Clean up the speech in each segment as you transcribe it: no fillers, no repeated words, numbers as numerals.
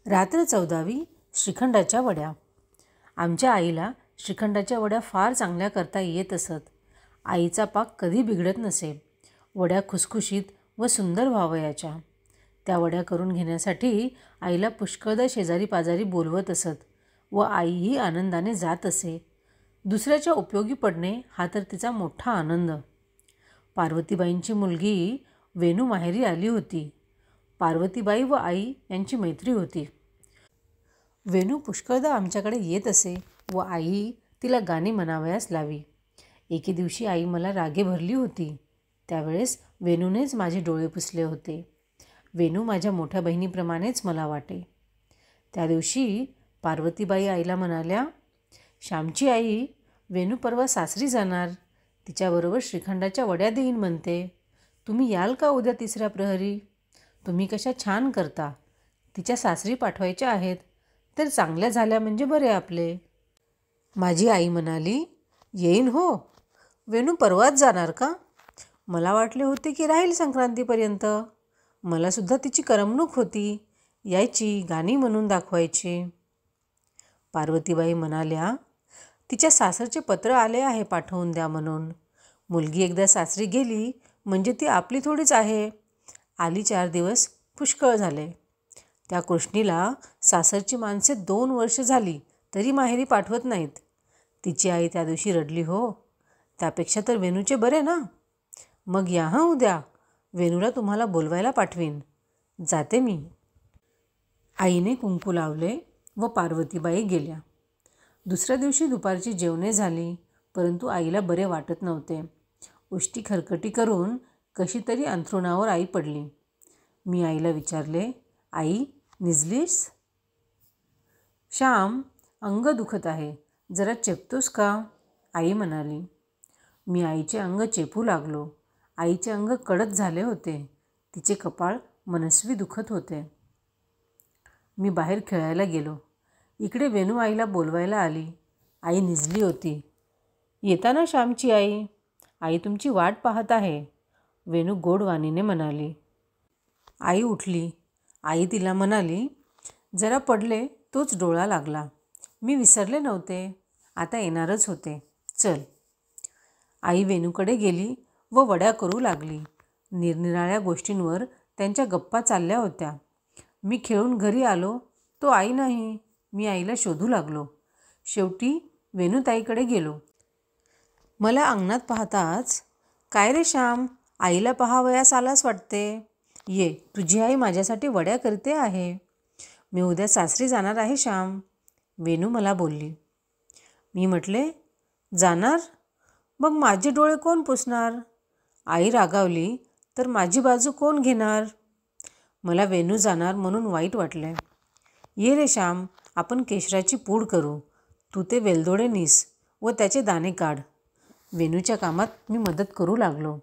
रात्र 14वी श्रीखंडाच्या वड्या. आमच्या आईला श्रीखंडाच्या वड्या फार चांगल्या करता येत असत. आईचा पाक कधी बिघडत नसे. वड्या खुसखुशीत व सुंदर व्हावयाच्या. त्या वड्या करून घेण्यासाठी आईला पुष्कळदा शेजारी पाजारी बोलवत असत व आईही आनंदाने जात असे. दुसऱ्याच्या उपयोगी पडणे हा तर तिचा मोठा आनंद. पार्वतीबाईंची मुलगी वेणू माहेरी आली होती. पार्वतीबाई व आई यांची मैत्री होती. वेणू पुष्कळदा आमच्याकडे येत असे व आई तिला गाणी म्हणावयास लावी. एके दिवशी आई मला रागे भरली होती. त्यावेळेस वेणूनेच माझे डोळे पुसले होते. वेणू माझ्या मोठ्या बहिणीप्रमाणेच मला वाटे. त्या दिवशी पार्वतीबाई आईला म्हणाल्या, श्यामची आई, वेणू परवा सासरी जाणार. तिच्याबरोबर श्रीखंडाच्या वड्या देईन म्हणते. तुम्ही याल का उद्या तिसऱ्या प्रहरी? तुम्ही कशा छान करता. तिच्या सासरी पाठवायच्या आहेत तर चांगल्या झाल्या म्हणजे बरे आपले. माझी आई म्हणाली, येईन हो. वेणू परवाच जाणार का? मला वाटले होते की राहील संक्रांतीपर्यंत. मलासुद्धा तिची करमणूक होती. यायची, गाणी म्हणून दाखवायची. पार्वतीबाई म्हणाल्या, तिच्या सासरचे पत्र आले आहे पाठवून द्या म्हणून. मुलगी एकदा सासरी गेली म्हणजे ती आपली थोडीच आहे. आली 4 दिवस पुष्कळ झाले. त्या कृष्णीला सासरची माणसे 2 वर्ष झाली तरी माहेरी पाठवत नाहीत. तिची आई त्या दिवशी रडली हो. त्यापेक्षा तर वेणूचे बरे ना. मग या हं उद्या. वेणूला तुम्हाला बोलवायला पाठवीन. जाते मी. आईने कुंकू लावले व पार्वतीबाई गेल्या. दुसऱ्या दिवशी दुपारची जेवणे झाली, परंतु आईला बरे वाटत नव्हते. उष्टी खरकटी करून कशी तरी अंथरुणावर आई पडली. मी आईला विचारले, आई निजलीस? श्याम, अंग दुखत आहे, जरा चेपतोस का? आई म्हणाली. मी आईचे अंग चेपू लागलो. आईचे अंग कडक झाले होते. तिचे कपाळ मनस्वी दुखत होते. मी बाहेर खेळायला गेलो. इकडे वेणू आईला बोलवायला आली. आई निजली होती. येताना श्यामची आई, आई तुमची वाट पाहत आहे, वेणू गोडवाणीने म्हणाली. आई उठली. आई तिला म्हणाली, जरा पडले तोच डोळा लागला. मी विसरले नव्हते. आता येणारच होते. चल. आई वेणूकडे गेली व वड्या करू लागली. निरनिराळ्या गोष्टींवर त्यांच्या गप्पा चालल्या होत्या. मी खेळून घरी आलो तो आई नाही. मी आईला शोधू लागलो. शेवटी वेणूताईकडे गेलो. मला अंगणात पाहताच, काय रे श्याम, आईला पाहावयास आलास वाटते. ये, तुझी आई माझ्यासाठी वड्या करते आहे. मी उद्या सासरी जाणार आहे श्याम, वेणू मला बोलली. मी म्हटले, जाणार? मग माझे डोळे कोण पुसणार? आई रागावली तर माझी बाजू कोण घेणार? मला वेणू जाणार म्हणून वाईट वाटले. ये रे श्याम, आपण केशराची पूड करू. तू ते वेलदोडे नीस व त्याचे दाणे काढ. वेणूच्या कामात मी मदत करू लागलो.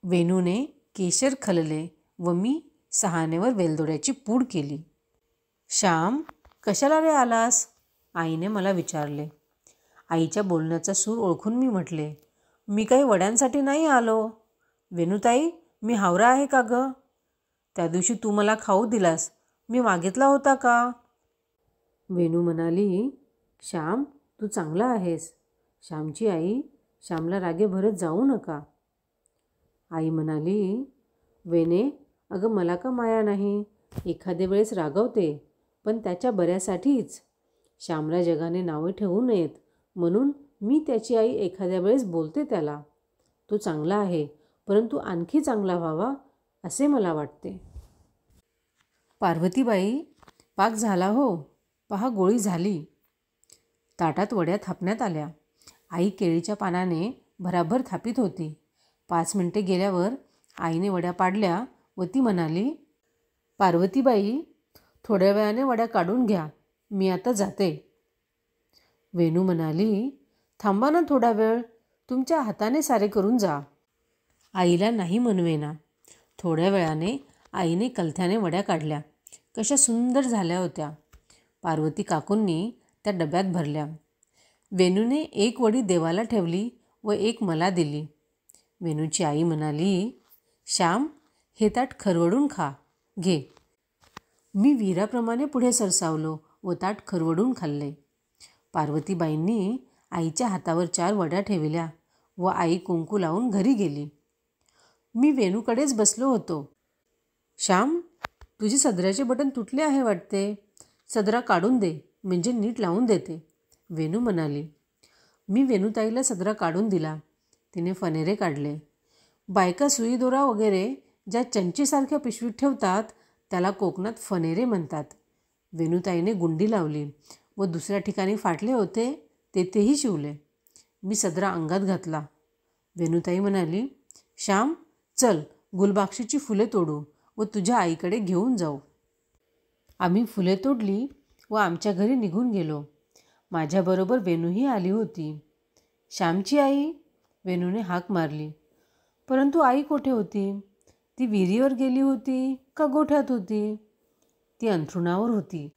वेणूने केशर खलले व मी सहानेवर वेलदोड्याची पूड केली. श्याम, कशाला रे आलास? आईने मला विचारले. आईच्या बोलण्याचा सूर ओळखून मी म्हटले, मी काही वड्यांसाठी नाही आलो. वेणूताई, मी हावरा आहे का गं? त्या दिवशी तू मला खाऊ दिलास, मी मागितला होता का? वेणू म्हणाली, श्याम, तू चांगला आहेस. श्यामची आई, श्यामला रागे भरत जाऊ नका. आई म्हणाली, वेणे, अगं मला का माया नाही. एखाद्या वेळेस रागवते, पण त्याच्या बऱ्यासाठीच. श्यामला जगाने नावे ठेवू नयेत म्हणून मी त्याची आई एखाद्या वेळेस बोलते त्याला. तो चांगला आहे, परंतु आणखी चांगला व्हावा असे मला वाटते. पार्वतीबाई, पाक झाला हो. पहा, गोळी झाली. ताटात वड्या थापण्यात आल्या. आई केळीच्या पानाने भराभर थापीत होती. 5 मिनिटे गेल्यावर आईने वड्या पाडल्या व ती म्हणाली, पार्वतीबाई, थोड्या वेळाने वड्या काढून घ्या, मी आता जाते. वेणू म्हणाली, थांबा ना थोडा वेळ, तुमच्या हाताने सारे करून जा. आईला नाही म्हणवेना. थोड्या वेळाने आईने कलथ्याने वड्या काढल्या. कशा सुंदर झाल्या होत्या. पार्वती काकूंनी त्या डब्यात भरल्या. वेणूने एक वडी देवाला ठेवली व एक मला दिली. वेणूची आई म्हणाली, श्याम, हे ताट खरवडून खा, घे. मी वीराप्रमाणे पुढे सरसावलो व ताट खरवडून खाल्ले. पार्वतीबाईंनी आईच्या हातावर 4 वड्या ठेवल्या व आई कुंकू लावून घरी गेली. मी वेणूकडेच बसलो होतो. श्याम, तुझी सदऱ्याचे बटन तुटले आहे वाटते. सदरा काढून दे, म्हणजे नीट लावून देते, वेणू म्हणाली. मी वेणूताईला सदरा काढून दिला. तिने फनेरे काढले. बायका सुई दोरा वगैरे ज्या चंचीसारख्या पिशवीत ठेवतात त्याला कोकणात फनेरे म्हणतात. वेणूताईने गुंडी लावली व दुसऱ्या ठिकाणी फाटले होते तेही शिवले. मी सदरा अंगात घातला. वेणूताई म्हणाली, श्याम, चल गुलबक्षीची फुले तोडू व तुझ्या आईकडे घेऊन जाऊ. आम्ही फुले तोडली व आमच्या घरी निघून गेलो. माझ्याबरोबर वेणूही आली होती. श्यामची आई, वेणूने हाक मारली. परंतु आई कोठे होती? ती विहिरीवर गेली होती का गोठ्यात होती? ती अंथरुणावर होती.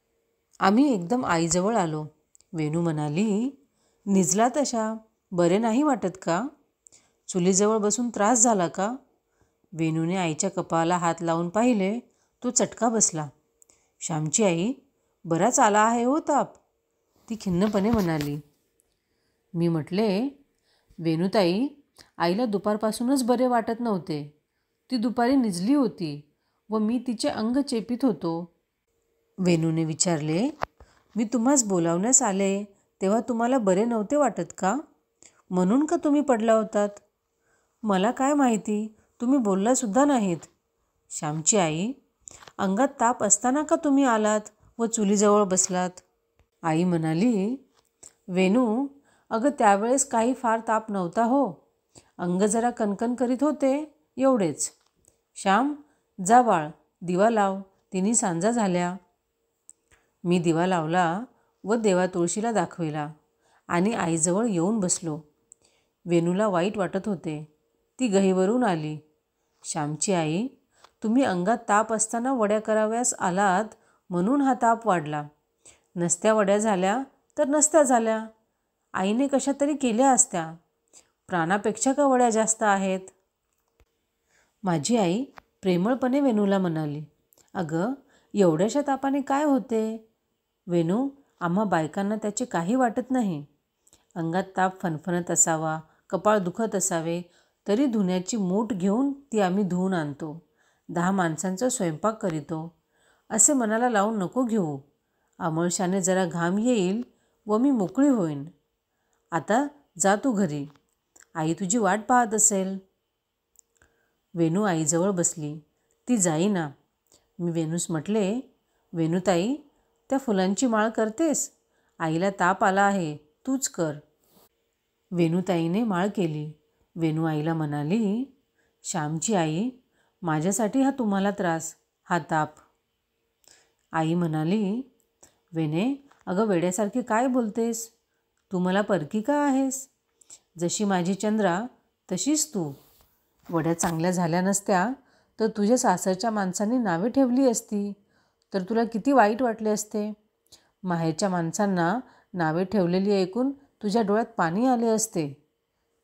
आम्ही एकदम आईजवळ आलो. वेणू म्हणाली, निजला तशा, बरे नाही वाटत का? चुलीजवळ बसून त्रास झाला का? वेणूने आईच्या कपाळाला हात लावून पाहिले. तो चटका बसला. श्यामची आई, बराच आला आहे हो ताप, ती खिन्नपणे म्हणाली. मी म्हटले, वेणूताई, आईला दुपारपासूनच बरे वाटत नव्हते. ती दुपारी निजली होती व मी तिचे अंग चेपीत होतो. वेणूने विचारले, मी तुम्हास बोलावण्यास आले तेव्हा तुम्हाला बरे नव्हते वाटत का? म्हणून का तुम्ही पडला होतात? मला काय माहिती, तुम्ही बोललासुद्धा नाहीत. श्यामची आई, अंगात ताप असताना का तुम्ही आलात व चुलीजवळ बसलात? आई म्हणाली, वेणू, अगं त्यावेळेस काही फार ताप नव्हता हो. अंग जरा कणकण करीत होते, एवढेच. श्याम, जा बाळ, दिवा लाव, 3 सांजा झाल्या. मी दिवा लावला व देवा तुळशीला दाखविला आणि आईजवळ येऊन बसलो. वेणूला वाईट वाटत होते. ती गहीवरून आली. श्यामची आई, तुम्ही अंगात ताप असताना वड्या कराव्यास आलात म्हणून हा ताप वाढला. नसत्या वड्या झाल्या तर नसत्या झाल्या. आईने कशा तरी केल्या असत्या. प्राणापेक्षा का वड्या जास्त आहेत? माझी आई प्रेमळपणे वेणूला म्हणाली, अगं, एवढ्याशा तापाने काय होते? वेणू, आम्हा बायकांना त्याचे काही वाटत नाही. अंगात ताप फणफणत असावा, कपाळ दुखत असावे, तरी धुण्याची मूठ घेऊन ती आम्ही धुवून आणतो. 10 माणसांचा स्वयंपाक करीतो. असे मनाला लावून नको घेऊ. अमळशाने जरा घाम येईल व मी मोकळी होईन. आता जा तू घरी, आई तुझी वाट पाहत असेल. वेणू आईजवळ बसली. ती जाईना. मी वेणूस म्हटले, वेणूताई, त्या फुलांची माळ करतेस? आईला ताप आला आहे, तूच कर. वेणूताईने माळ केली. वेणू आईला म्हणाली, श्यामची आई, माझ्यासाठी हा तुम्हाला त्रास, हा ताप. आई म्हणाली, वेणे, अगं वेड्यासारखी काय बोलतेस? तू मला परकी का आहेस? जशी माझी चंद्रा तशीच तू. वड्या चांगल्या झाल्या नसत्या तर तुझ्या सासरच्या माणसांनी नावे ठेवली असती, तर तुला किती वाईट वाटले असते. माहेरच्या माणसांना नावे ठेवलेली ऐकून तुझ्या डोळ्यात पाणी आले असते.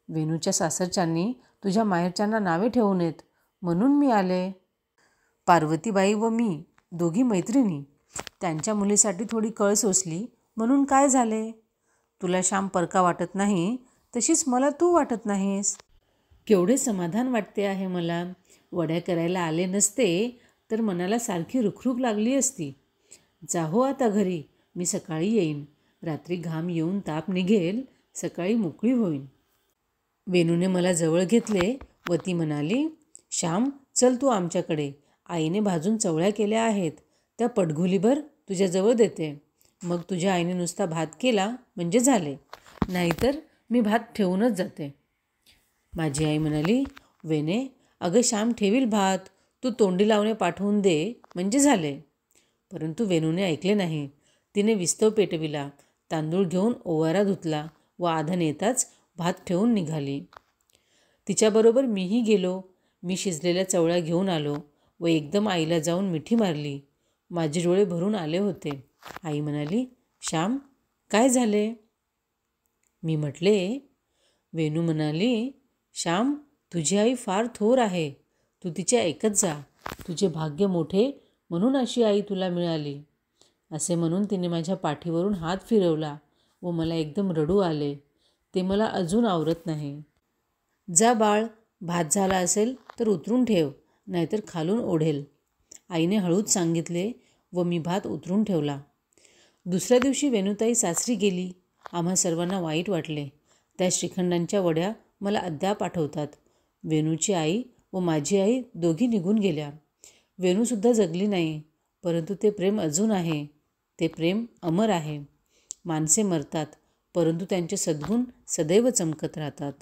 वेणूच्या सासरच्यांनी तुझ्या माहेरच्यांना नावे ठेवू नयेत म्हणून मी आले. पार्वतीबाई व मी दोघी मैत्रिणी, त्यांच्या मुलीसाठी थोडी कळ सोसली म्हणून काय झाले? तुला श्याम परका वाटत नाही तशीच मला तू वाटत नाहीस. केवढे समाधान वाटते आहे मला. वड्या करायला आले नसते तर मनाला सारखी रुखरुख लागली असती. जा हो आता घरी, मी सकाळी येईन. रात्री घाम येऊन ताप निघेल, सकाळी मोकळी होईन. वेणूने मला जवळ घेतले व ती म्हणाली, श्याम, चल तू आमच्याकडे. आईने भाजून चवळ्या केल्या आहेत, त्या पटघुलीभर तुझ्याजवळ देते. मग तुझ्या आईने नुसता भात केला म्हणजे झाले, नाहीतर मी भात ठेवूनच जाते. माझी आई म्हणाली, वेणे, अगं श्याम ठेवील भात, तू तोंडी लावणे पाठवून दे म्हणजे झाले. परंतु वेणूने ऐकले नाही. तिने विस्तव पेटविला, तांदूळ घेऊन ओवारा धुतला व आधन येताच भात ठेवून निघाली. तिच्याबरोबर मीही गेलो. मी शिजलेल्या चवळ्या घेऊन आलो व एकदम आईला जाऊन मिठी मारली. माझे डोळे भरून आले होते. आई म्हणाली, श्याम, काय झाले? मी म्हटले. वेणू म्हणाली, श्याम, तुझी आई फार थोर आहे, तू तिचे ऐकत जा. तुझे भाग्य मोठे म्हणून अशी आई तुला मिळाली. असे म्हणून तिने माझ्या पाठीवरून हात फिरवला व मला एकदम रडू आले. ते मला अजून आवरत नाही. जा बाळ, भात झाला असेल तर उतरून ठेव, नाहीतर खालून ओढेल, आईने हळूच सांगितले व मी भात उतरून ठेवला. दुसऱ्या दिवशी वेणूताई सासरी गेली. आम्हा सर्वांना वाईट वाटले. त्या श्रीखंडांच्या वड्या मला अद्याप आठवतात. वेणूची आई व माझी आई दोघी निघून गेल्या. वेणूसुद्धा जगली नाही, परंतु ते प्रेम अजून आहे. ते प्रेम अमर आहे. माणसे मरतात, परंतु त्यांचे सद्गुण सदैव चमकत राहतात.